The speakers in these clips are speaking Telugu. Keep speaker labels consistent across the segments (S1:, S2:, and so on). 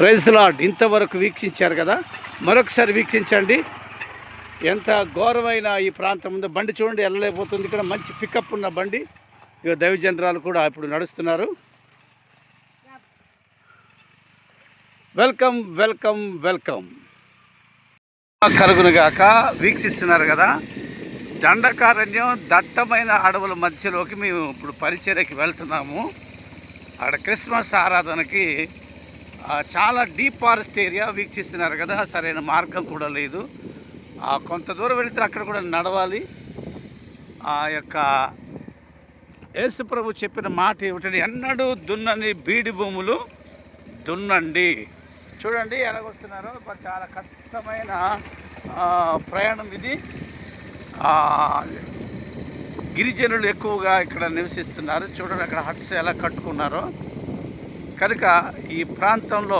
S1: Praise lord. ఇంతవరకు వీక్షించారు కదా, మరొకసారి వీక్షించండి. ఎంత ఘోరమైన ఈ ప్రాంతం ఉందో. బండి చూడండి వెళ్ళలేకపోతుంది. ఇక్కడ మంచి పికప్ ఉన్న బండి. ఇక దైవజనరాలు కూడా ఇప్పుడు నడుస్తున్నారు. వెల్కమ్ వెల్కమ్ వెల్కమ్ కలుగునుగాక. వీక్షిస్తున్నారు కదా, దండకారణ్యం దట్టమైన అడవుల మధ్యలోకి మేము ఇప్పుడు పరిచర్యకి వెళ్తున్నాము. అక్కడ క్రిస్మస్ ఆరాధనకి చాలా డీప్ ఫారెస్ట్ ఏరియా వీక్షిస్తున్నారు కదా. సరైన మార్గం కూడా లేదు. కొంత దూరం వెళితే అక్కడ కూడా నడవాలి. ఆ యొక్క యేసు ప్రభు చెప్పిన మాట ఏమిటంటే, ఎన్నడూ దున్నని బీడి భూములు దున్నండి. చూడండి ఎలాగొస్తున్నారో. చాలా కష్టమైన ప్రయాణం ఇది. గిరిజనులు ఎక్కువగా ఇక్కడ నివసిస్తున్నారు. చూడండి అక్కడ హట్స్ ఎలా కట్టుకున్నారో. కనుక ఈ ప్రాంతంలో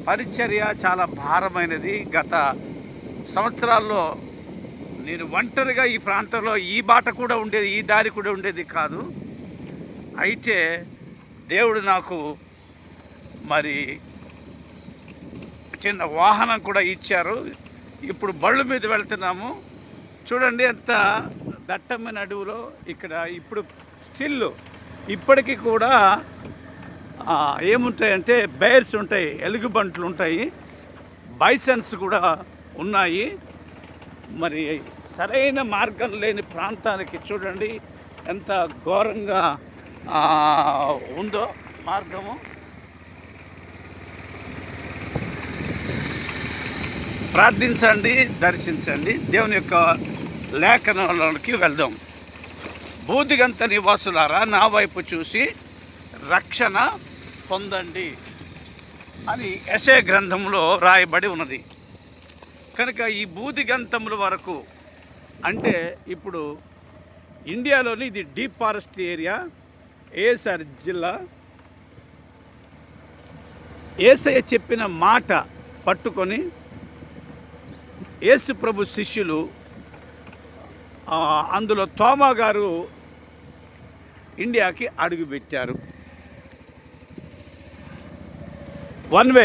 S1: పరిచర్య చాలా భారమైనది. గత సంవత్సరాల్లో నేను ఒంటరిగా ఈ ప్రాంతంలో ఈ బాట కూడా ఉండేది, ఈ దారి కూడా ఉండేది కాదు. అయితే దేవుడు నాకు మరి చిన్న వాహనం కూడా ఇచ్చారు. ఇప్పుడు బళ్ళు మీద వెళ్తున్నాము. చూడండి ఎంత దట్టమైన అడవులో. ఇక్కడ ఇప్పుడు స్టిల్ ఇప్పటికీ కూడా ఏముంటాయంటే బేర్స్ ఉంటాయి, ఎలుగుబంట్లు ఉంటాయి, బైసన్స్ కూడా ఉన్నాయి. మరి సరైన మార్గం లేని ప్రాంతానికి చూడండి ఎంత ఘోరంగా ఉందో మార్గము. ప్రార్థించండి, దర్శించండి. దేవుని యొక్క లేఖనంలోకి వెళ్దాం. బూదిగంత నివాసులారా, నా వైపు చూసి రక్షణ పొందండి అని యెషయా గ్రంథంలో రాయబడి ఉన్నది. కనుక ఈ బూదిగంతముల వరకు అంటే ఇప్పుడు ఇండియాలోని ఇది డీప్ ఫారెస్ట్ ఏరియా, ఏఎస్ఆర్ జిల్లా. యేసయ్య చెప్పిన మాట పట్టుకొని యేసు ప్రభు శిష్యులు, అందులో తోమా గారు ఇండియాకి అడుగుపెట్టారు. One way.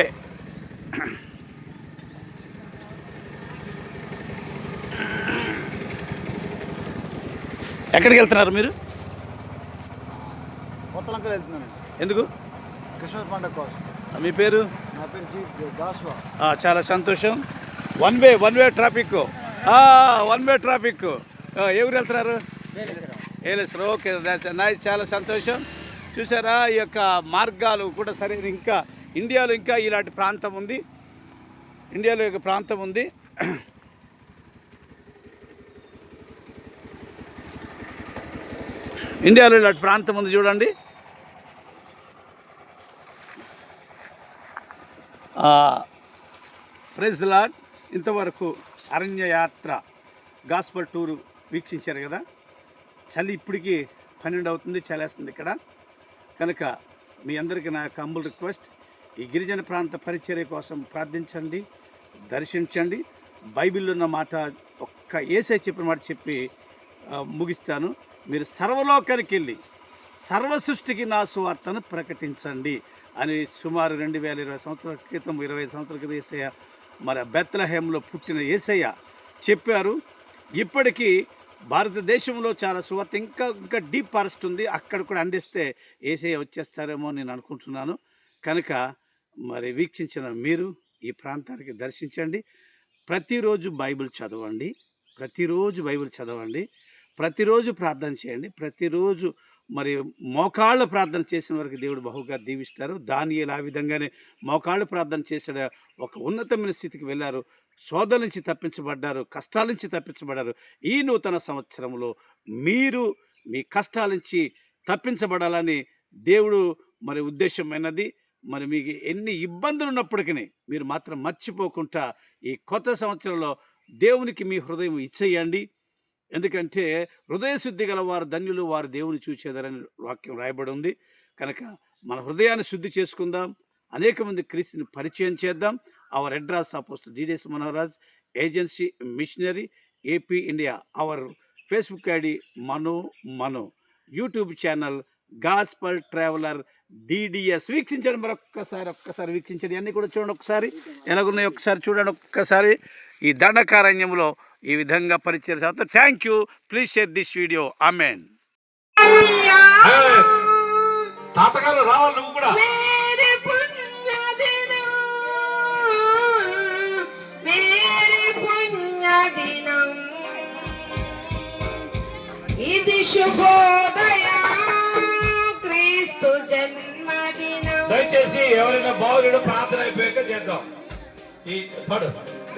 S1: ఎక్కడికి వెళ్తున్నారు మీరు?
S2: కొత్తలంకలు వెళ్తున్నాను.
S1: ఎందుకు?
S2: క్రిస్మస్ పండుగ కోసం.
S1: మీ పేరు?
S2: నా పేరు దాస్వా. చాలా
S1: సంతోషం. One way traffic. One way traffic. ఎవరు వెళ్తున్నారు? ఏలేసారు. ఓకే, నైస్, చాలా సంతోషం. చూసారా, ఈ యొక్క మార్గాలు కూడా సరైన ఇంకా ఇండియాలో ఇంకా ఇలాంటి ప్రాంతం ఉంది. ఇండియాలో ఒక ప్రాంతం ఉంది. ఇండియాలో ఇలాంటి ప్రాంతం ఉంది చూడండి. Praise lord. ఇంతవరకు అరణ్య యాత్ర గాస్పల్ టూరు వీక్షించారు కదా. చలి ఇప్పటికీ 12 అవుతుంది, చలేస్తుంది ఇక్కడ. కనుక మీ అందరికీ నా హంబుల్ రిక్వెస్ట్, ఈ గిరిజన ప్రాంత పరిచర్య కోసం ప్రార్థించండి, దర్శించండి. బైబిల్లో ఉన్న మాట ఒక్క యేసయ్య చెప్పిన మాట చెప్పి ముగిస్తాను. మీరు సర్వలోకానికి వెళ్ళి సర్వ సృష్టికి నా సువార్తను ప్రకటించండి అని సుమారు 2020 సంవత్సరాల క్రితం, 25 సంవత్సరాల క్రితం యేసయ్య మరి బెత్లెహేంలో పుట్టిన యేసయ్య చెప్పారు. ఇప్పటికీ భారతదేశంలో చాలా సువార్త ఇంకా డీప్ ఫారెస్ట్ ఉంది. అక్కడ కూడా అందిస్తే యేసయ్య వచ్చేస్తారేమో నేను అనుకుంటున్నాను. కనుక మరి వీక్షించిన మీరు ఈ ప్రాంతానికి దర్శించండి. ప్రతిరోజు బైబిల్ చదవండి, ప్రతిరోజు ప్రార్థన చేయండి. ప్రతిరోజు మరి మోకాళ్ళ ప్రార్థన చేసిన వరకు దేవుడు బహుగా దీవిస్తారు. దానియేలు ఆ విధంగానే మోకాళ్ళ ప్రార్థన చేసాడు. ఒక ఉన్నతమైన స్థితికి వెళ్ళారు. శోధన నుంచి తప్పించబడ్డారు, కష్టాల నుంచి తప్పించబడ్డారు. ఈ నూతన సంవత్సరంలో మీరు మీ కష్టాల నుంచి తప్పించబడాలని దేవుడు మరి ఉద్దేశమైనది. మరి మీకు ఎన్ని ఇబ్బందులు ఉన్నప్పటికీ మీరు మాత్రం మర్చిపోకుండా ఈ కొత్త సంవత్సరంలో దేవునికి మీ హృదయం ఇచ్చేయండి. ఎందుకంటే హృదయశుద్ధి గల వారు ధన్యులు, వారు దేవుని చూచేదారని వాక్యం రాయబడి ఉంది. కనుక మన హృదయాన్ని శుద్ధి చేసుకుందాం. అనేక మంది క్రీస్తుని పరిచయం చేద్దాం. Our address apostle D.D.S. Manoharaj agency missionary AP India. Our Facebook ID Manu, YouTube channel gospel traveller DDS వీక్షించండి. ఒక్కసారి వీక్షించండి. అన్నీ కూడా చూడండి. ఒకసారి ఎలాగున్నాయి ఒకసారి చూడండి. ఒక్కసారి ఈ దండకారణ్యంలో ఈ విధంగా పరిచయం చేస్తారు. Thank you. Please share this video. Amen. తాతగారు రావాలి నువ్వు కూడా.
S3: ఇది శుభోదయం, క్రీస్తు జన్మదినం.
S1: దయచేసి ఎవరైనా బాగులేడు ప్రార్థన అయిపోయాక చేద్దాం. ఈ పడు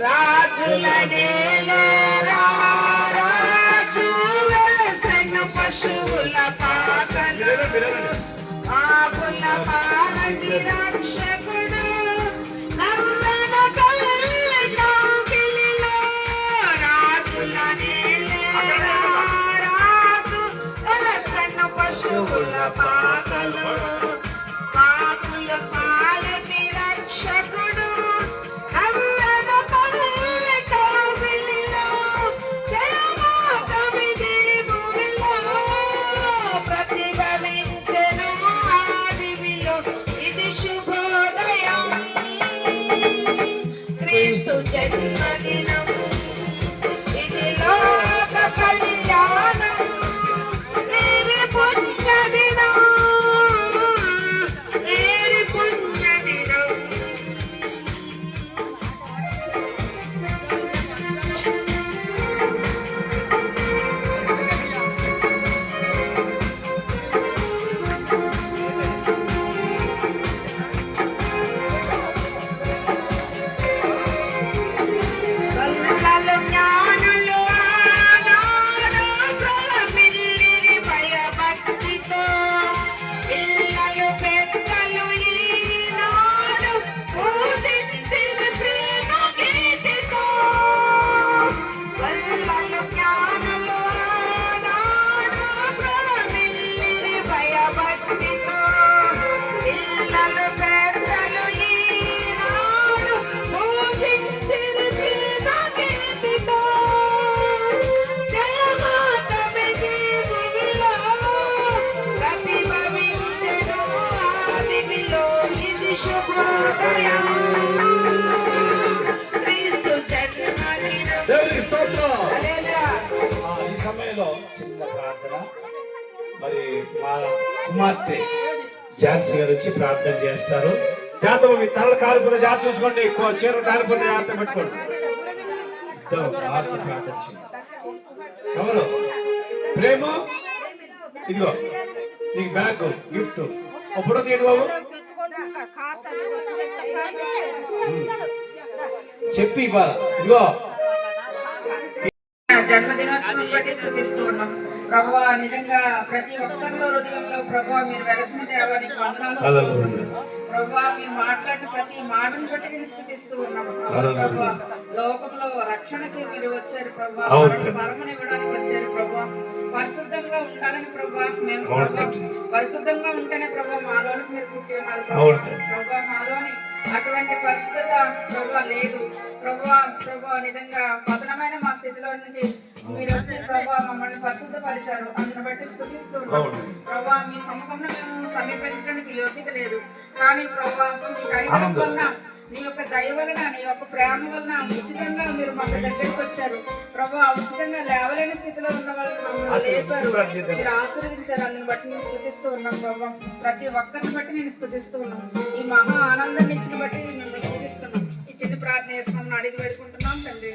S3: రాజుల నేలరా, రాజు వెలసెను పశువుల పాకలు, ఆవుల పాలని రక్షకుడు, నవ్వెన కళ్ళ కౌగిలిలో. రాజుల నేలరా, రాజు వెలసెను పశువుల పాకలు, ఆవుల పాలని రక్షకుడు, నవ్వెన కళ్ళ కౌగిలిలో. జయమాతమిది భూమిలో, ప్రతిభవించెను ఆదివిలో. ఇది శుభోదయం, క్రీస్తు జన్మదినం. ఇది లోక కళ్యాణం, మేరీ పుణ్యదినం, మేరీ పుణ్యదినం. కల్లలో జ్ఞానులు ఆనాడు ప్రలపిల్లిరి భయభక్తితో. పిల్లలు పెద్దలు ఈనాడు పూజించిరి ప్రేమ గీతితో. కల్లలో జ్ఞానులు ఆనాడు ప్రలపిల్లిరి భయభక్తితో. పిల్లలు పెద్దలు ఈనాడు పూజించిరి ప్రేమ గీతితో. జయమాతమిది భూమిలో, ప్రతిభవించెను ఆదివిలో. ఇది శుభోదయం, క్రీస్తు జన్మదినం.
S1: దేవునికి స్తోత్రం.
S3: హల్లెలూయా.
S1: ఈ సమయంలో చిన్న ప్రార్థన. మరి మా కుమార్తె ఝాన్సీ గారు వచ్చి ప్రార్థన చేస్తారు. జాతర మీ తలలు కాలిపోతే జాగ్రత్త చూసుకోండి. ఎక్కువ చీర కాలిపోతే జాగ్రత్త పెట్టుకోండి. ఇద్దరు లాస్ట్ ప్రార్థన చేయండి. ఎవరు ప్రేమ? ఇదిగో నీకు బ్యాగ్ గిఫ్ట్. అప్పుడు తీరు బాబు చెప్పి ఇవ్వాలి. ఇదిగో
S4: జన్మదినోత్సవం బట్టి స్థుతిస్తూ ఉన్నాం ప్రభువా. నిజంగా ప్రతి ఒక్కరిలో హృదయంలో ప్రభువా మీరు వెలసిన దేవానికి వందనాలు ప్రభువా. మీరు మాట్లాడిన ప్రతి మాటను బట్టి నేను స్థుతిస్తూ ఉన్నాం ప్రభువా. లోకంలో రక్షణకి మీరు వచ్చారు ప్రభువా, మరణమివ్వడానికి వచ్చారు ప్రభువా. పరిశుద్ధంగా ఉండాలని ప్రభువా మేము ప్రభువా, పరిశుద్ధంగా ఉంటేనే ప్రభువా మాలోనికి మీరు పుట్టి ఉన్నారు ప్రభువా. మాలోని అటువంటి పరిస్థితి ప్రభువా లేదు ప్రభువా. ప్రభువా నిజంగా పతనమైన మా స్థితిలో నుండి మీరు వచ్చి ప్రభువా మమ్మల్ని పరిశుద్ధపరిచారు. అందుని బట్టి స్థుతిస్తూ ప్రభువా. మీ సముఖంలో మేము సమీపించడానికి యోగ్యత లేదు, కానీ ప్రభువా మీ కనికరం వలన, నీ యొక్క దయ వలన, నీ యొక్క ప్రేమ వలన ఉచితంగా మీరు మాకు దగ్గరికి వచ్చారు ప్రభువా. ఉచితంగా లేవలేని స్థితిలో ఉన్న వాళ్ళని మమ్మల్ని లేపారు, మీరు ఆశీర్వదించారు. అందుని బట్టి నేను స్థుతిస్తూ ఉన్నాం ప్రభావ. ప్రతి ఒక్కరిని బట్టి నేను స్థుతిస్తూ ఉన్నాను. ఈ మహా ఆనందాన్ని ఇచ్చిన బట్టి మేము స్థుతిస్తున్నాం. ఈ చిన్న ప్రార్థన చేస్తున్నాం, అడిగి పెట్టుకుంటున్నాం తండ్రి.